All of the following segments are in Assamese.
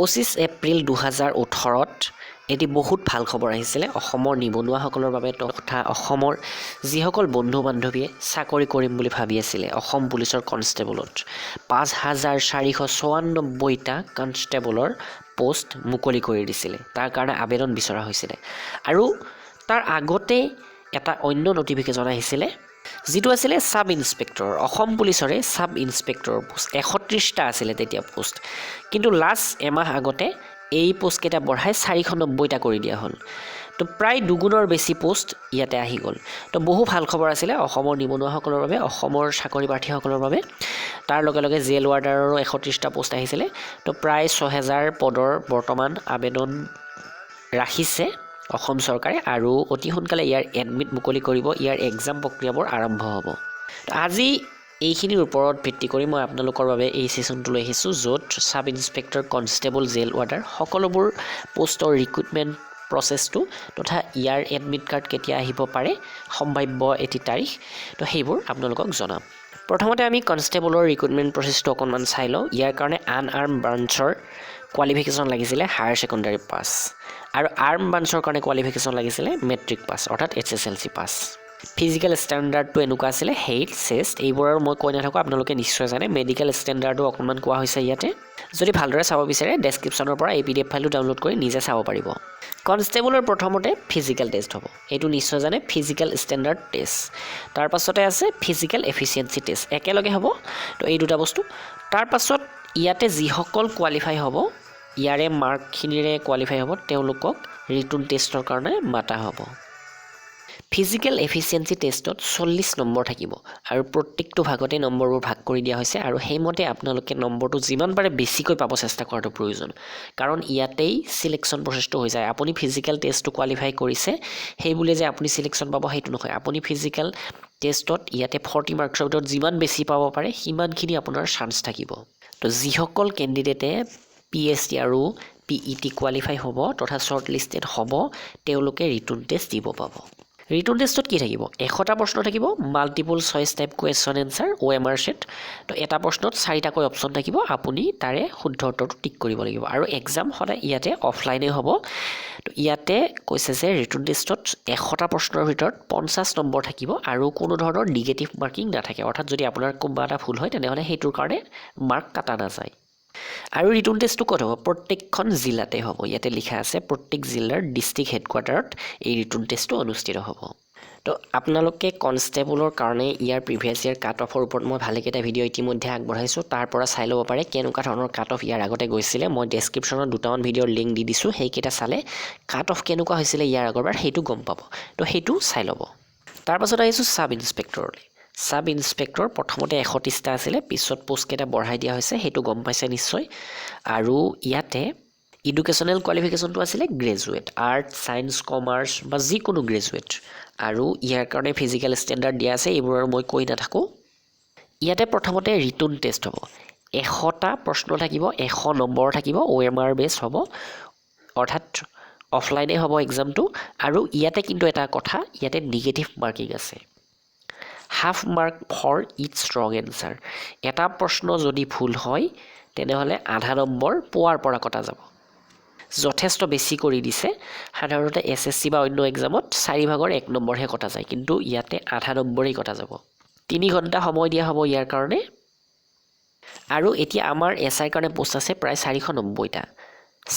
25 এপ্ৰিল 2018ত এটি বহুত ভাল খবৰ আহিছিলে অসমৰ নিবনুৱাসকলৰ বাবে তথা অসমৰ যিসকল বন্ধু বান্ধৱীয়ে চাকৰি কৰিম বুলি ভাবি আছিলে অসম পুলিচৰ কনষ্টেবলত 5494টা কনষ্টেবলৰ পোষ্ট মুকলি কৰি দিছিলে তাৰ কাৰণে আবেদন বিচৰা হৈছিলে আৰু তাৰ আগতে এটা অন্য নটিফিকেশ্যন আহিছিলে যেটো আছিল সাব ইন্সপেক্টৰ অসম পুলিচৰে সাব ইন্সপেক্টৰ পোষ্ট 31টা আছিল তেতিয়া পোষ্ট কিন্তু লাষ্ট এমাহ আগতে এই পোষ্ট কেটা বঢ়াই 490টা কৰি দিয়া হল তো প্ৰায় দুগুণৰ বেছি পোষ্ট ইয়াতে আহি গল তো বহু ভাল খবৰ আছিল অসমৰ নিবনুৱাসকলৰ বাবে অসমৰ চাকৰি প্ৰাৰ্থীসকলৰ বাবে তাৰ লগে লগে জেল ৱাৰ্ডাৰৰো 31টা পোষ্ট আহিছিল তো প্ৰায় 6000 পদৰ বৰ্তমান আবেদন ৰাখিছে অসম চৰকাৰে আৰু অতি সোনকালে ইয়াৰ এডমিট মুকলি কৰিব ইয়াৰ এক্সাম প্ৰক্ৰিয়াবোৰ আৰম্ভ হ'ব আজি এইখিনিৰ ওপৰত ভিত্তি কৰি মই আপোনালোকৰ বাবে এই সেশনটো লৈ আহিছো য'ত sub inspector constable jail warder সকলোবোৰ পোষ্টৰ ৰিক্ৰুটমেন্ট প্ৰসেসটো তথা ইয়াৰ এডমিট কাৰ্ড কেতিয়া আহিব পাৰে সম্ভাৱ্য এটি তাৰিখ তো সেইবোৰ আপোনালোকক জনাম প্ৰথমতে আমি কনষ্টেবলৰ ৰিক্ৰুটমেন্ট প্ৰসেসটো অকনমান চাই লওঁ ইয়াৰ কাৰণে আনআৰ্ম ব্ৰাঞ্চৰ কোৱালিফিকেশ্যন লাগিছিলে হায়াৰ সেকেন্ডাৰী পাস আৰু আৰ্ম ব্ৰাঞ্চৰ কাৰণে কোৱালিফিকেশ্যন লাগিছিলে মেট্ৰিক পাস অৰ্থাৎ HSLC পাস ফিজিক্যাল স্ট্যান্ডাৰ্ডটো এনেকুৱা আছিল হেইট চেষ্ট এইবোৰৰ মই কৈ নাথাকো আপোনালোকে নিশ্চয় জানে মেডিকেল স্ট্যান্ডাৰ্ডো অকনমান কোৱা হৈছে ইয়াতে যদি ভালদৰে চাব বিচাৰে ডেসক্ৰিপচনৰ পৰা এই PDF ফাইলটো ডাউনলোড কৰি নিজে চাব পাৰিব কনষ্টেবলৰ প্ৰথমতে ফিজিক্যাল টেষ্ট হ'ব এইটো নিশ্চয় জানে ফিজিক্যাল স্ট্যান্ডাৰ্ড টেষ্ট তাৰ পাছতে আছে ফিজিক্যাল এফিচিয়েন্সি টেষ্ট একেলগে হ'ব তো এই দুটা বস্তু তাৰ পাছত ইয়াতে যিসকল কোৱালিফাই হ'ব ইয়াৰে মাৰ্কখিনিৰে কোৱালিফাই হ'ব তেওঁলোকক ৰিটন টেষ্টৰ কাৰণে মাতা হ'ব ফিজিক্যাল এফিচিয়েন্সি টেষ্টত 40 নম্বৰ থাকিব আৰু প্ৰত্যেকটো ভাগতে নম্বৰবোৰ ভাগ কৰি দিয়া হৈছে আৰু সেইমতে আপোনালোকে নম্বৰটো যিমান পাৰে বেছিকৈ পাব চেষ্টা কৰাটো প্ৰয়োজন কাৰণ ইয়াতেই সিলেকশন প্ৰসেসটো হৈ যায় আপুনি ফিজিক্যাল টেষ্টটো কোৱালিফাই কৰিছে সেই বুলি যে আপুনি সিলেকশন পাব সেইটো নহয় আপুনি ফিজিক্যাল টেষ্টত ইয়াতে 40 মাৰ্কছৰ ভিতৰত যিমান বেছি পাব পাৰে সিমানখিনি আপোনাৰ চান্স থাকিব তো যিসকল কেণ্ডিডেটে PST আৰু PET কোৱালিফাই হ'ব তথা শৰ্ট লিষ্টেড হ'ব তেওঁলোকে ৰিটন টেষ্ট দিব পাব ৰিটন টেষ্টত কি থাকিব 100টা প্ৰশ্ন থাকিব multiple choice type question answer OMR set তো এটা প্ৰশ্নত 4টাকৈ অপচন থাকিব আপুনি তাৰে শুদ্ধ উত্তৰটো টিক কৰিব লাগিব আৰু এক্সাম সদায় ইয়াতে অফলাইনে হ'ব তো ইয়াতে কৈছে যে ৰিটন টেষ্টত 100টা প্ৰশ্নৰ ভিতৰত 50 নম্বৰ থাকিব আৰু কোনো ধৰণৰ নিগেটিভ মাৰ্কিং নাথাকে অৰ্থাৎ যদি আপোনাৰ কোনোবা এটা ভুল হয় তেনেহলে সেইটোৰ কাৰণে মাৰ্ক কাটা নাযায় আৰু ৰিটন টেষ্টটো ক'ত হ'ব প্ৰত্যেকখন জিলাতে হ'ব ইয়াতে লিখা আছে প্ৰত্যেক জিলাৰ ডিস্ট্ৰিক্ট হেডকোৱাৰ্টাৰত এই ৰিটন টেষ্টটো অনুষ্ঠিত হ'ব তো আপোনালোকে কনষ্টেবলৰ কাৰণে ইয়াৰ প্ৰিভিয়াছ ইয়াৰ কাট অফৰ ওপৰত মই ভালেকেইটা ভিডিঅ' ইতিমধ্যে আগবঢ়াইছো তাৰ পৰা চাই ল'ব পাৰে কেনেকুৱা ধৰণৰ কাট অফ ইয়াৰ আগতে গৈছিলে মই ডেসক্ৰিপচনত দুটামান ভিডিঅ'ৰ লিংক দি দিছো সেইকেইটা চালে কাট অফ কেনেকুৱা হৈছিলে ইয়াৰ আগৰবাৰ সেইটো গম পাব তো সেইটো চাই ল'ব তাৰ পাছত আহিছো সাব ইন্সপেক্টৰলৈ সাব ইন্সপেক্টৰ প্ৰথমতে 31টা আছিল পিছত পোষ্ট কেটা বঢ়াই দিয়া হৈছে হেতু গম পাইছে নিশ্চয় আৰু ইয়াতে এডুকেশনাল কোৱালিফিকেশনটো আছিল গ্ৰেজুৱেট আৰ্ট সায়েন্স কমাৰ্চ বা যিকোনো গ্ৰেজুৱেট আৰু ইয়াৰ কাৰণে ফিজিক্যাল স্ট্যান্ডাৰ্ড দিয়া আছে এইবোৰ মই কৈ নাথাকো ইয়াতে প্ৰথমতে ৰিটন টেষ্ট হ'ব 100টা প্ৰশ্ন থাকিব 100 নম্বৰ থাকিব OMR বেস হ'ব অৰ্থাৎ অফলাইনে হ'ব এক্সামটো আৰু ইয়াতে কিন্তু এটা কথা ইয়াতে নিগেটিভ মাৰ্কিং আছে হাফ মাৰ্ক ফৰ ইচ ৰং এনসাৰ এটা প্ৰশ্ন যদি ভুল হয় তেনেহলে আধা নম্বৰ পোৱাৰ পৰা কটা যাব যথেষ্ট বেছি কৰি দিছে সাধাৰণতে SSC বা অন্য এক্সামত 4 ভাগৰ 1 নম্বৰহে কটা যায় কিন্তু ইয়াতে আধা নম্বৰেই কটা যাব 3 ঘণ্টা সময় দিয়া হ'ব ইয়াৰ কাৰণে আৰু এতিয়া আমাৰ SI কাৰণে পোষ্ট আছে প্ৰায় 490টা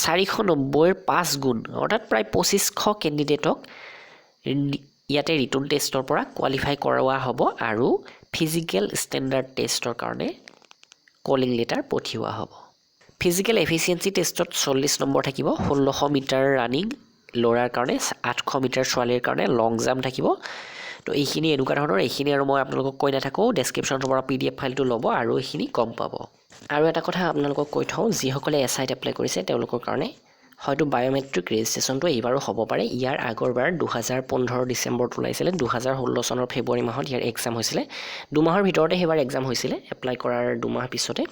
490ৰ 5 গুণ অৰ্থাৎ প্ৰায় 2500 কেণ্ডিডেটক ইয়াতে ৰিটন টেষ্টৰ পৰা কোৱালিফাই কৰোৱা হ'ব আৰু ফিজিক্যাল স্ট্যান্ডাৰ্ড টেষ্টৰ কাৰণে কলিং লেটাৰ পঠিওৱা হ'ব ফিজিক্যাল এফিচিয়েন্সি টেষ্টত 40 নম্বৰ থাকিব 1600 মিটাৰ ৰানিং লৰাৰ কাৰণে 800 মিটাৰ ছোৱালীৰ কাৰণে লং জাম্প থাকিব তো এইখিনি এনেকুৱা ধৰণৰ এইখিনি আৰু মই আপোনালোকক কৈ নাথাকো ডেসক্ৰিপচনৰ পৰা PDF ফাইলটো ল'ব আৰু এইখিনি গম পাব আৰু এটা কথা আপোনালোকক কৈ থওঁ যিসকলে SIত এপ্লাই কৰিছে তেওঁলোকৰ কাৰণে হয়তো বায়োমেট্ৰিক ৰেজিষ্ট্ৰেচনটো এইবাৰো হ'ব পাৰে ইয়াৰ আগৰবাৰ 2015 ডিসেম্বৰত ওলাইছিল 2016 চনৰ ফেব্ৰুৱাৰী মাহত ইয়াৰ এক্সাম হৈছিল দুমাহৰ ভিতৰতে হেবাৰ এক্সাম হৈছিল এপ্লাই কৰাৰ দুমাহ পিছতে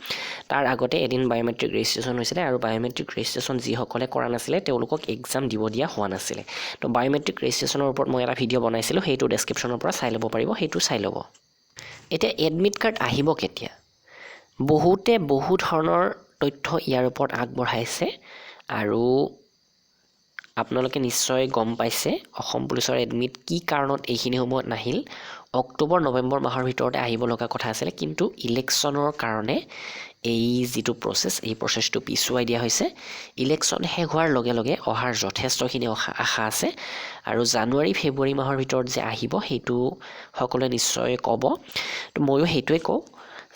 তাৰ আগতে এদিন বায়োমেট্ৰিক ৰেজিষ্ট্ৰেচন হৈছিল আৰু বায়োমেট্ৰিক ৰেজিষ্ট্ৰেচন যিসকলে কৰা নাছিল তেওঁলোকক এক্সাম দিব দিয়া হোৱা নাছিল তো বায়োমেট্ৰিক ৰেজিষ্ট্ৰেচনৰ ওপৰত মই এটা ভিডিঅ' বনাইছিলো সেইটো ডেসক্ৰিপচনৰ পৰা চাই ল'ব পাৰিব সেইটো চাই ল'ব এতিয়া এডমিট কাৰ্ড আহিব কেতিয়া বহুতে বহু ধৰণৰ তথ্য ইয়াৰ ওপৰত আগবঢ়াইছে আৰু আপোনালোকে নিশ্চয় গম পাইছে অসম পুলিচৰ এডমিট কি কাৰণত এইখিনি সময়ত নাহিল অক্টোবৰ নৱেম্বৰ মাহৰ ভিতৰতে আহিব লগা কথা আছিলে কিন্তু ইলেকশ্যনৰ কাৰণে এই যিটো প্ৰচেছ এই প্ৰচেছটো পিছুৱাই দিয়া হৈছে ইলেকশ্যন শেষ হোৱাৰ লগে লগে অহাৰ যথেষ্টখিনি আশা আছে আৰু জানুৱাৰী ফেব্ৰুৱাৰী মাহৰ ভিতৰত যে আহিব সেইটো সকলোৱে নিশ্চয় ক'ব তো ময়ো সেইটোৱে কওঁ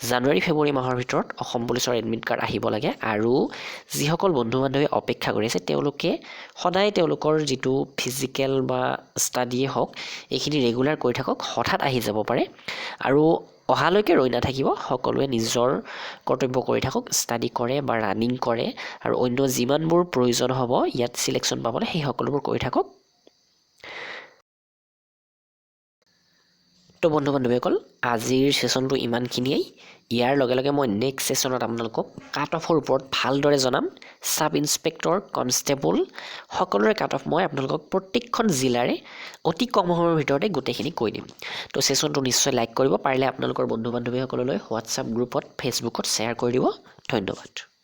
জানুৱাৰী ফেব্ৰুৱাৰী মাহৰ ভিতৰত অসম পুলিচৰ এডমিট কাৰ্ড আহিব লাগে আৰু যিসকল বন্ধু বান্ধৱে অপেক্ষা কৰি আছে তেওঁলোকে সদায় তেওঁলোকৰ যিটো ফিজিকেল বা ষ্টাডিয়ে হওক এইখিনি ৰেগুলাৰ কৰি থাকক হঠাৎ আহি যাব পাৰে আৰু অহালৈকে ৰৈ নাথাকিব সকলোৱে নিজৰ কৰ্তব্য কৰি থাকক ষ্টাডি কৰে বা ৰানিং কৰে আৰু অন্য যিমানবোৰ প্ৰয়োজন হ'ব ইয়াত চিলেকশ্যন পাবলৈ সেই সকলোবোৰ কৰি থাকক তো বন্ধু বান্ধৱীসকল আজিৰ ছেশ্যনটো ইমানখিনিয়েই ইয়াৰ লগে লগে মই নেক্সট ছেশ্যনত আপোনালোকক কাট অফৰ ওপৰত ভালদৰে জনাম ছাব ইনস্পেক্টৰ কনষ্টেবল সকলোৰে কাট অফ মই আপোনালোকক প্ৰত্যেকখন জিলাৰে অতি কম সময়ৰ ভিতৰতে গোটেইখিনি কৈ দিম তো ছেশ্যনটো নিশ্চয় লাইক কৰিব পাৰিলে আপোনালোকৰ বন্ধু বান্ধৱীসকললৈ হোৱাটছআপ গ্ৰুপত ফেচবুকত শ্বেয়াৰ কৰি দিব ধন্যবাদ